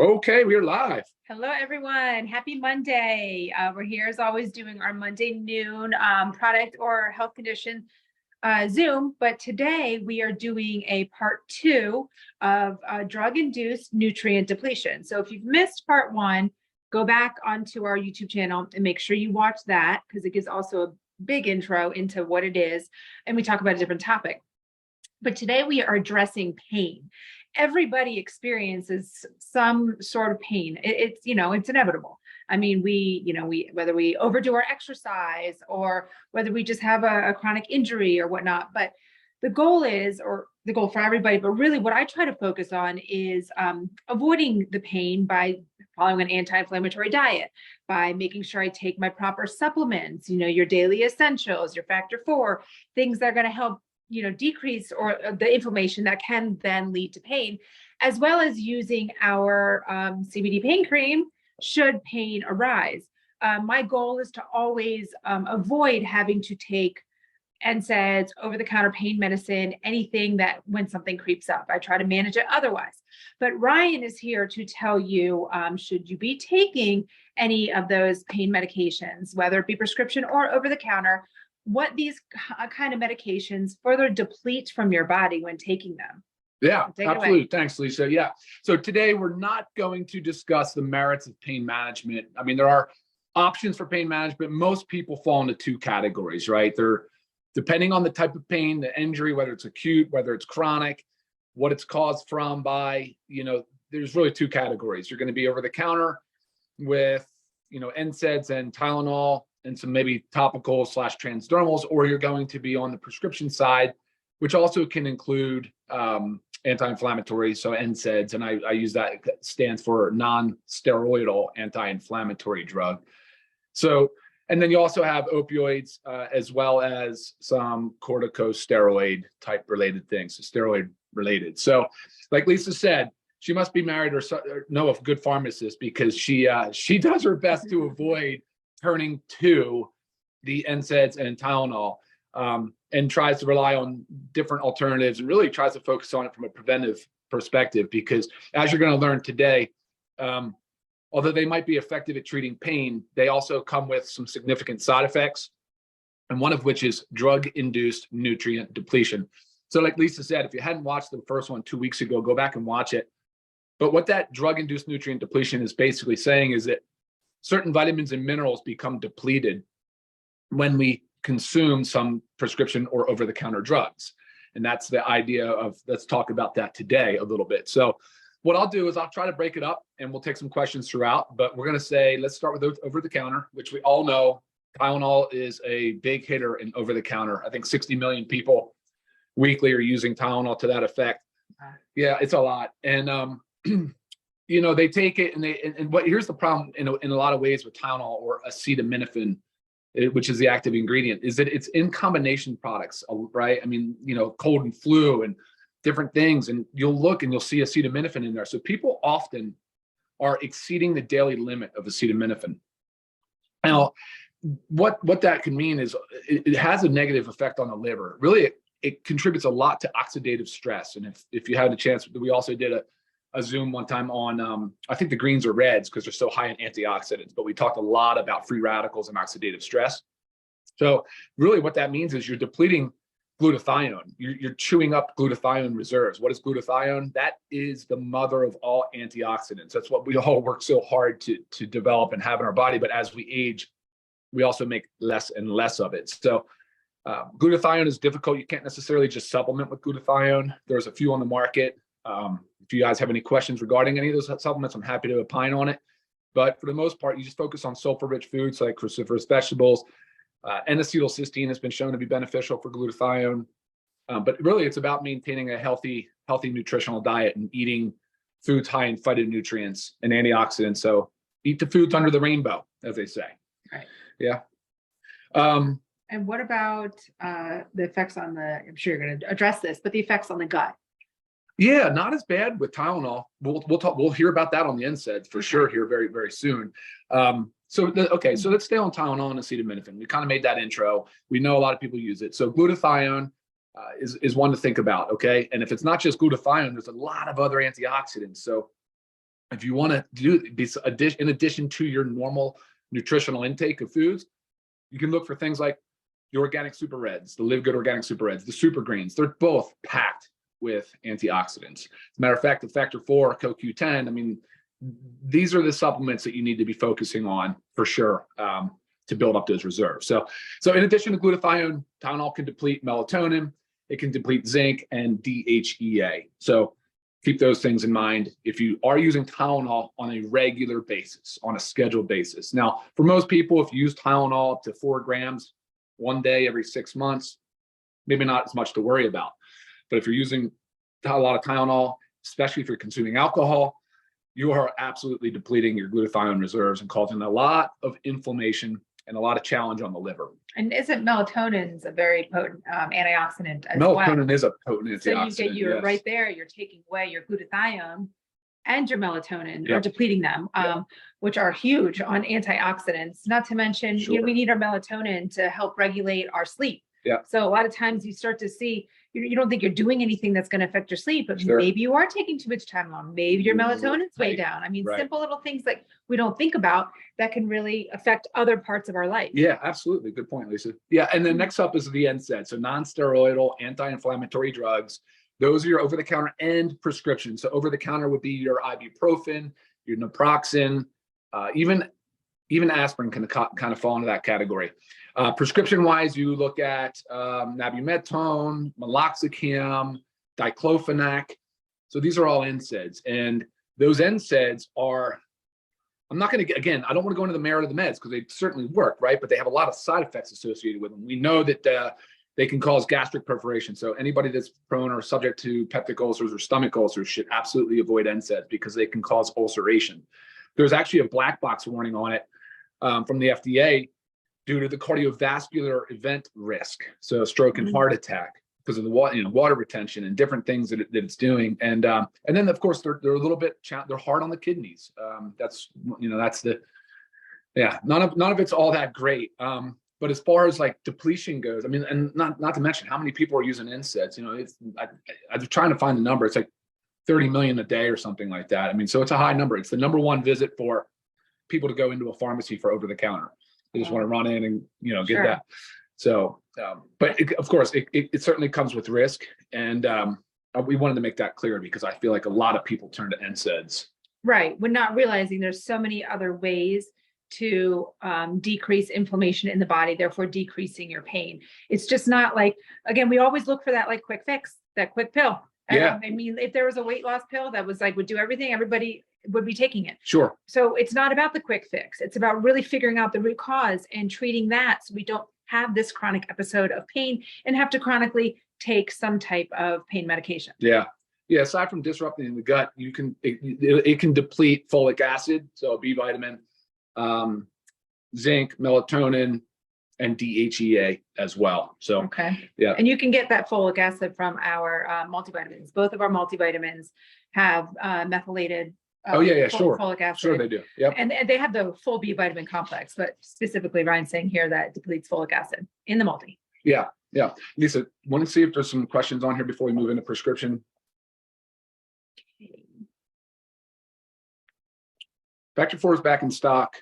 Okay, we're live. Hello, everyone. Happy Monday. We're here as always doing our Monday noon product or health condition Zoom, but today we are doing a part 2 of drug-induced nutrient depletion. So if you've missed part 1, go back onto our YouTube channel and make sure you watch that because it gives also a big intro into what it is, and we talk about a different topic. But today we are addressing pain. Everybody experiences some sort of pain. It's inevitable. I mean, whether we overdo our exercise or whether we just have a chronic injury or whatnot, but the goal for everybody, but really what I try to focus on is avoiding the pain by following an anti-inflammatory diet, by making sure I take my proper supplements, your daily essentials, your factor 4, things that are going to help decrease or the inflammation that can then lead to pain, as well as using our CBD pain cream should pain arise. My goal is to always avoid having to take NSAIDs, over-the-counter pain medicine, anything that when something creeps up, I try to manage it otherwise. But Ryan is here to tell you, should you be taking any of those pain medications, whether it be prescription or over-the-counter, what these kind of medications further deplete from your body when taking them. Yeah, absolutely. Thanks, Lisa. Yeah. So today we're not going to discuss the merits of pain management. I mean, there are options for pain management. Most people fall into 2 categories, right? They're depending on the type of pain, the injury, whether it's acute, whether it's chronic, what it's caused from by, there's really 2 categories. You're going to be over the counter with, NSAIDs and Tylenol and some maybe topical / transdermals, or you're going to be on the prescription side, which also can include anti-inflammatory, so NSAIDs, and I use that, it stands for non-steroidal anti-inflammatory drug. So, and then you also have opioids as well as some corticosteroid type related things, so steroid related. So like Lisa said, she must be married or know a good pharmacist because she does her best to avoid turning to the NSAIDs and Tylenol and tries to rely on different alternatives and really tries to focus on it from a preventive perspective, because as you're going to learn today, although they might be effective at treating pain, they also come with some significant side effects, and one of which is drug-induced nutrient depletion. So like Lisa said, if you hadn't watched the first one 2 weeks ago, go back and watch it. But what that drug-induced nutrient depletion is basically saying is that certain vitamins and minerals become depleted when we consume some prescription or over-the-counter drugs. And that's the idea of, let's talk about that today a little bit. So what I'll do is I'll try to break it up and we'll take some questions throughout, but we're going to say, let's start with over-the-counter, which we all know Tylenol is a big hitter in over-the-counter. I think 60 million people weekly are using Tylenol to that effect. Yeah, it's a lot. And, they take it and here's the problem in a lot of ways with Tylenol or acetaminophen, which is the active ingredient, is that it's in combination products, right? I mean, cold and flu and different things, and you'll look and you'll see acetaminophen in there. So people often are exceeding the daily limit of acetaminophen. Now, what that can mean is it has a negative effect on the liver. Really, it contributes a lot to oxidative stress. And if you had a chance, we also did a Zoom one time on, I think the greens or reds because they're so high in antioxidants, but we talked a lot about free radicals and oxidative stress. So really what that means is you're depleting glutathione. You're chewing up glutathione reserves. What is glutathione? That is the mother of all antioxidants. That's what we all work so hard to develop and have in our body. But as we age, we also make less and less of it. So glutathione is difficult. You can't necessarily just supplement with glutathione. There's a few on the market. If you guys have any questions regarding any of those supplements, I'm happy to opine on it. But for the most part, you just focus on sulfur-rich foods like cruciferous vegetables. N-acetylcysteine has been shown to be beneficial for glutathione. But really, it's about maintaining a healthy nutritional diet and eating foods high in phytonutrients and antioxidants. So eat the foods under the rainbow, as they say. Right. Yeah. And what about the effects on I'm sure you're going to address this, but the effects on the gut? Yeah, not as bad with Tylenol. We'll hear about that on the NSAIDs for sure here very, very soon. So let's stay on Tylenol and acetaminophen. We kind of made that intro. We know a lot of people use it. So glutathione, is one to think about. Okay. And if it's not just glutathione, there's a lot of other antioxidants. So if you want to do this, in addition to your normal nutritional intake of foods, you can look for things like the organic super reds, the LiveGood organic super reds, the super greens. They're both packed with antioxidants. As a matter of fact, the factor 4, CoQ10, I mean, these are the supplements that you need to be focusing on for sure to build up those reserves. So in addition to glutathione, Tylenol can deplete melatonin, it can deplete zinc and DHEA. So keep those things in mind if you are using Tylenol on a regular basis, on a scheduled basis. Now, for most people, if you use Tylenol up to 4 grams one day every 6 months, maybe not as much to worry about. But if you're using a lot of Tylenol, especially if you're consuming alcohol, you are absolutely depleting your glutathione reserves and causing a lot of inflammation and a lot of challenge on the liver. And isn't melatonin a very potent antioxidant as well? Melatonin is a potent antioxidant. So you yes. right there, you're taking away your glutathione and your melatonin, Yep. or depleting them, Yep. which are huge on antioxidants. Not to mention, Sure. we need our melatonin to help regulate our sleep. Yeah. So a lot of times you start to see, you don't think you're doing anything that's going to affect your sleep, but Sure. maybe you are taking too much Tylenol. Maybe your melatonin's way Right. down. I mean, Right. simple little things like we don't think about that can really affect other parts of our life. Yeah, absolutely. Good point, Lisa. Yeah, and then next up is the NSAIDs, so non-steroidal anti-inflammatory drugs. Those are your over-the-counter and prescription. So over-the-counter would be your ibuprofen, your naproxen, even aspirin can kind of fall into that category. Prescription-wise, you look at nabumetone, meloxicam, diclofenac. So these are all NSAIDs, and those NSAIDs are, I'm not going to, again, I don't want to go into the merit of the meds because they certainly work, right? But they have a lot of side effects associated with them. We know that they can cause gastric perforation. So anybody that's prone or subject to peptic ulcers or stomach ulcers should absolutely avoid NSAIDs because they can cause ulceration. There's actually a black box warning on it from the FDA due to the cardiovascular event risk. So stroke and heart attack because of the water retention and different things that it's doing. And then of course they're a little bit, they're hard on the kidneys. That's the, yeah, none of it's all that great. But as far as like depletion goes, I mean, and not to mention how many people are using NSAIDs, I'm trying to find the number. It's like 30 million a day or something like that. I mean, so it's a high number. It's the number one visit for people to go into a pharmacy for over the counter. They just want to run in and, get Sure. that. So, but of course it certainly comes with risk. And we wanted to make that clear because I feel like a lot of people turn to NSAIDs. Right. We're not realizing there's so many other ways to decrease inflammation in the body, therefore decreasing your pain. It's just not like, again, we always look for that like quick fix, that quick pill. Yeah. I mean, if there was a weight loss pill that was like, would do everything, everybody would be taking it. Sure. So it's not about the quick fix. It's about really figuring out the root cause and treating that so we don't have this chronic episode of pain and have to chronically take some type of pain medication. Yeah. Yeah. Aside from disrupting the gut, it can deplete folic acid, so B vitamin, zinc, melatonin, and DHEA as well. So, okay. Yeah. And you can get that folic acid from our multivitamins. Both of our multivitamins have methylated sure. folic acid. Sure they do. Yep. And they have the full B vitamin complex, but specifically Ryan's saying here that depletes folic acid in the multi. Yeah. Yeah. Lisa, want to see if there's some questions on here before we move into prescription. Factor 4 is back in stock.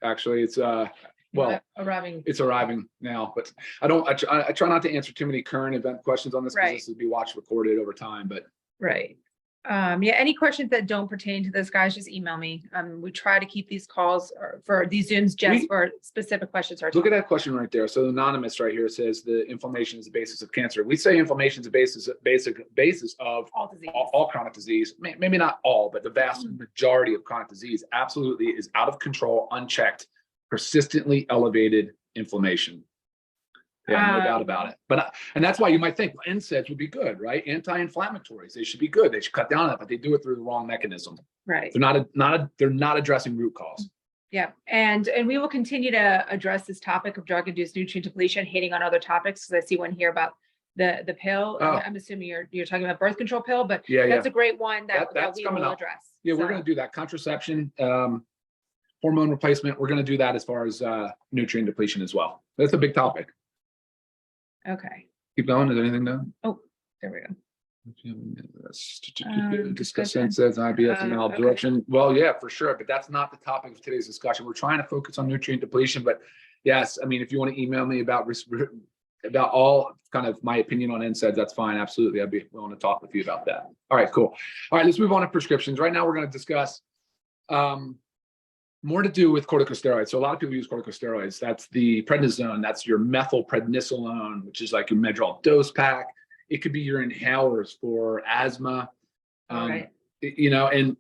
Actually, it's arriving. It's arriving now, but I try not to answer too many current event questions on this because Right. this will be watched recorded over time. But Right. Any questions that don't pertain to this, guys, just email me. We try to keep these calls for these Zooms just for specific questions. Look at that question right there. So anonymous right here says the inflammation is the basis of cancer. We say inflammation is the basis of all disease. all chronic disease. Maybe not all, but the vast majority of chronic disease absolutely is out of control, unchecked, persistently elevated inflammation. Yeah, no doubt about it. But and that's why you might think NSAIDs would be good, right? Anti-inflammatories, they should be good. They should cut down on it, but they do it through the wrong mechanism. Right. They're not addressing root cause. Yeah, and we will continue to address this topic of drug-induced nutrient depletion, hitting on other topics. Because I see one here about the pill. Oh. I'm assuming you're talking about birth control pill, but Yeah, that's a great one that we will up. address. Yeah, we're going to do that. Contraception, hormone replacement. We're going to do that as far as nutrient depletion as well. That's a big topic. Okay. Keep going. Is there anything done? Oh, there we go. Discuss NSAIDs, IBS, and malabsorption. Okay. Well, yeah, for sure. But that's not the topic of today's discussion. We're trying to focus on nutrient depletion. But yes, I mean, if you want to email me about all kind of my opinion on NSAIDs, that's fine. Absolutely. I'd be willing to talk with you about that. All right, cool. All right, let's move on to prescriptions. Right now, we're going to discuss more to do with corticosteroids. So a lot of people use corticosteroids. That's the prednisone. That's your methylprednisolone, which is like your Medrol dose pack. It could be your inhalers for asthma. Right. You know, and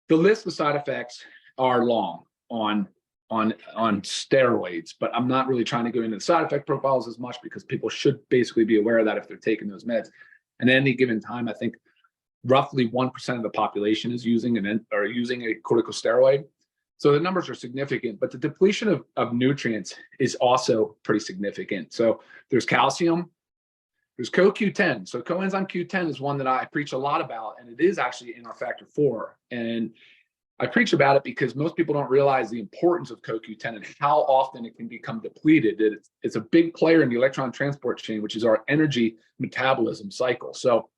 the list of side effects are long on steroids, but I'm not really trying to go into the side effect profiles as much because people should basically be aware of that if they're taking those meds. And at any given time, I think roughly 1% of the population is using a corticosteroid. So the numbers are significant, but the depletion of nutrients is also pretty significant. So there's calcium, there's CoQ10. So coenzyme Q10 is one that I preach a lot about, and it is actually in our factor 4. And I preach about it because most people don't realize the importance of CoQ10 and how often it can become depleted. It's a big player in the electron transport chain, which is our energy metabolism cycle. So,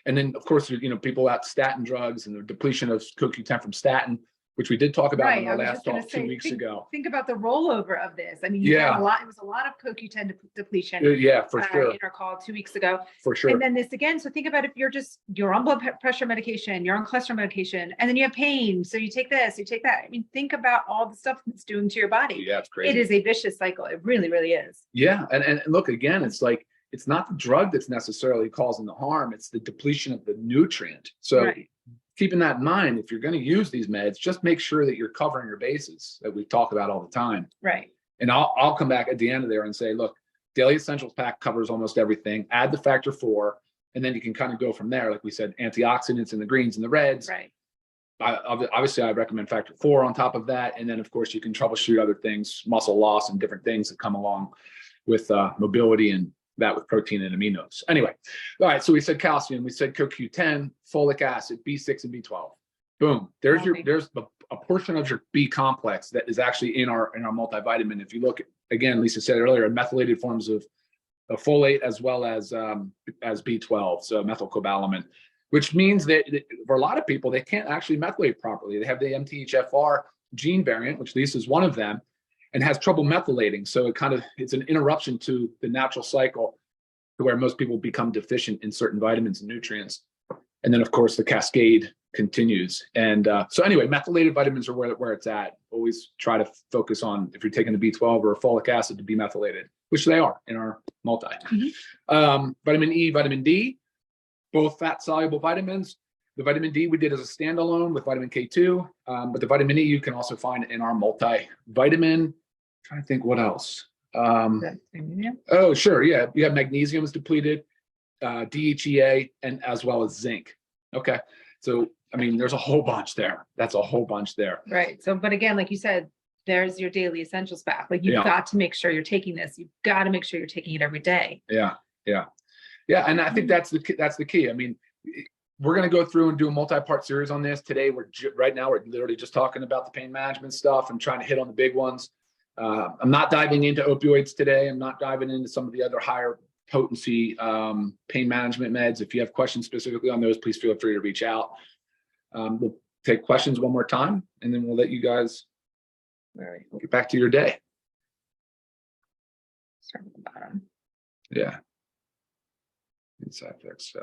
and then of course, you know, people out statin drugs and the depletion of CoQ10 from statin, which we did talk about in our last talk 2 weeks ago. Think about the rollover of this. I mean, you had a lot. It was a lot of CoQ10 depletion. Yeah, for sure. In our call 2 weeks ago. For sure. And then this again. So think about if you're on blood pressure medication, you're on cholesterol medication, and then you have pain. So you take this, you take that. I mean, think about all the stuff it's doing to your body. Yeah, it's crazy. It is a vicious cycle. It really, really is. Yeah, and look again. It's like it's not the drug that's necessarily causing the harm. It's the depletion of the nutrient. So. Right. Keeping that in mind, if you're going to use these meds, just make sure that you're covering your bases that we talk about all the time. Right. And I'll come back at the end of there and say, look, Daily Essentials Pack covers almost everything. Add the factor 4, and then you can kind of go from there. Like we said, antioxidants in the greens and the reds. Right. Obviously, I recommend factor 4 on top of that. And then, of course, you can troubleshoot other things, muscle loss and different things that come along with mobility and that with protein and aminos. Anyway, all right. So we said calcium, we said CoQ10, folic acid, B6, and B12. Boom. There's a portion of your B complex that is actually in our multivitamin. If you look at, again, Lisa said earlier, methylated forms of folate as well as B12, so methylcobalamin, which means that for a lot of people they can't actually methylate properly. They have the MTHFR gene variant, which Lisa is one of them, and has trouble methylating. So it's an interruption to the natural cycle to where most people become deficient in certain vitamins and nutrients. And then of course the cascade continues. And so anyway, methylated vitamins are where it's at. Always try to focus on if you're taking the B12 or folic acid to be methylated, which they are in our multi. Mm-hmm. Vitamin E, vitamin D, both fat soluble vitamins. The vitamin D we did as a standalone with vitamin K2, but the vitamin E you can also find in our multivitamin. I'm trying to think what else. Oh, sure. Yeah. You have magnesium is depleted, DHEA, and as well as zinc. Okay. So, I mean, there's a whole bunch there. That's a whole bunch there. Right. So, but again, like you said, there's your daily essentials pack. Like you've got to make sure you're taking this. You've got to make sure you're taking it every day. Yeah. Yeah. Yeah. And I think that's the key. I mean, we're going to go through and do a multi-part series on this today. Right now we're literally just talking about the pain management stuff and trying to hit on the big ones. I'm not diving into opioids today. I'm not diving into some of the other higher potency pain management meds. If you have questions specifically on those, please feel free to reach out. We'll take questions one more time, and then we'll let you guys get back to your day. Start at the bottom. Yeah. Side effects.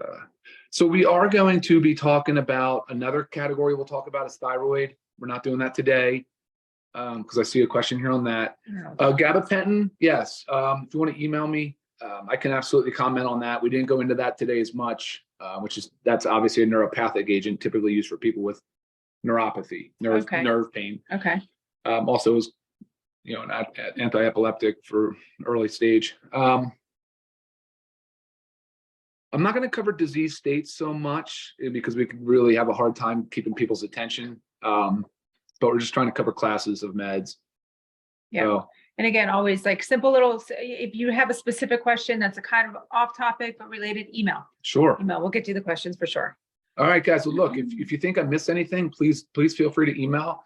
So we are going to be talking about another category we'll talk about is thyroid. We're not doing that today because I see a question here on that. Gabapentin, yes. If you want to email me, I can absolutely comment on that. We didn't go into that today as much, that's obviously a neuropathic agent typically used for people with neuropathy, nerve pain. Okay. Also is, an anti-epileptic for early stage. I'm not going to cover disease states so much because we could really have a hard time keeping people's attention. But we're just trying to cover classes of meds. Yeah. So, and again, always like simple little, if you have a specific question that's a kind of off topic but related, email. Sure. Email. We'll get you the questions for sure. All right, guys. Well, look, if you think I missed anything, please feel free to email.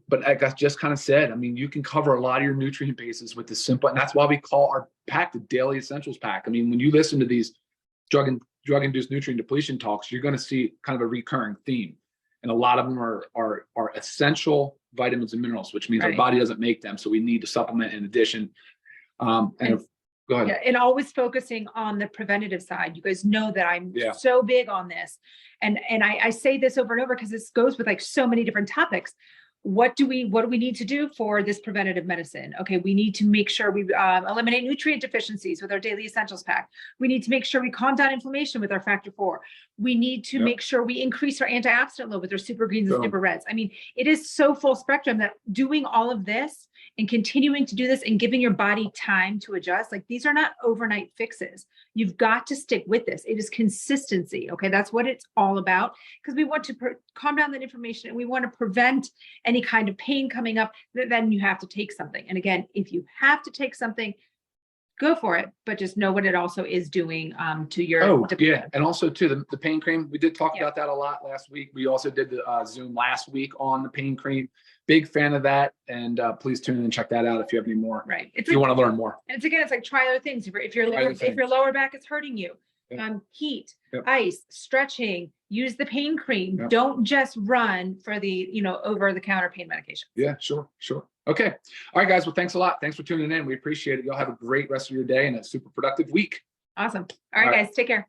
But like I just kind of said, I mean, you can cover a lot of your nutrient bases with this simple, and that's why we call our pack the Daily Essentials Pack. I mean, when you listen to these drug-induced nutrient depletion talks, you're going to see kind of a recurring theme. And a lot of them are essential vitamins and minerals, which means our body doesn't make them. So we need to supplement in addition. Go ahead. Yeah, and always focusing on the preventative side. You guys know that I'm so big on this. And I say this over and over because this goes with like so many different topics. What do we need to do for this preventative medicine? Okay, we need to make sure we eliminate nutrient deficiencies with our Daily Essentials Pack. We need to make sure we calm down inflammation with our Factor 4. We need to make sure we increase our antioxidant load with our Super Greens and Super Reds. I mean, it is so full spectrum that doing all of this and continuing to do this and giving your body time to adjust, like these are not overnight fixes. You've got to stick with this. It is consistency. Okay, that's what it's all about, because we want to calm down that inflammation and we want to prevent any kind of pain coming up. Then you have to take something. And again, if you have to take something, go for it, but just know what it also is doing to your. Oh, yeah. And also too, the pain cream. We did talk about that a lot last week. We also did the Zoom last week on the pain cream. Big fan of that. And please tune in and check that out if you have any more. Right. If you want to learn more. And it's like try other things. If your lower back is hurting you, heat, ice, stretching, use the pain cream. Don't just run for the, over-the-counter pain medication. Yeah, sure. Okay. All right, guys. Well, thanks a lot. Thanks for tuning in. We appreciate it. Y'all have a great rest of your day and a super productive week. Awesome. All right, guys. Take care.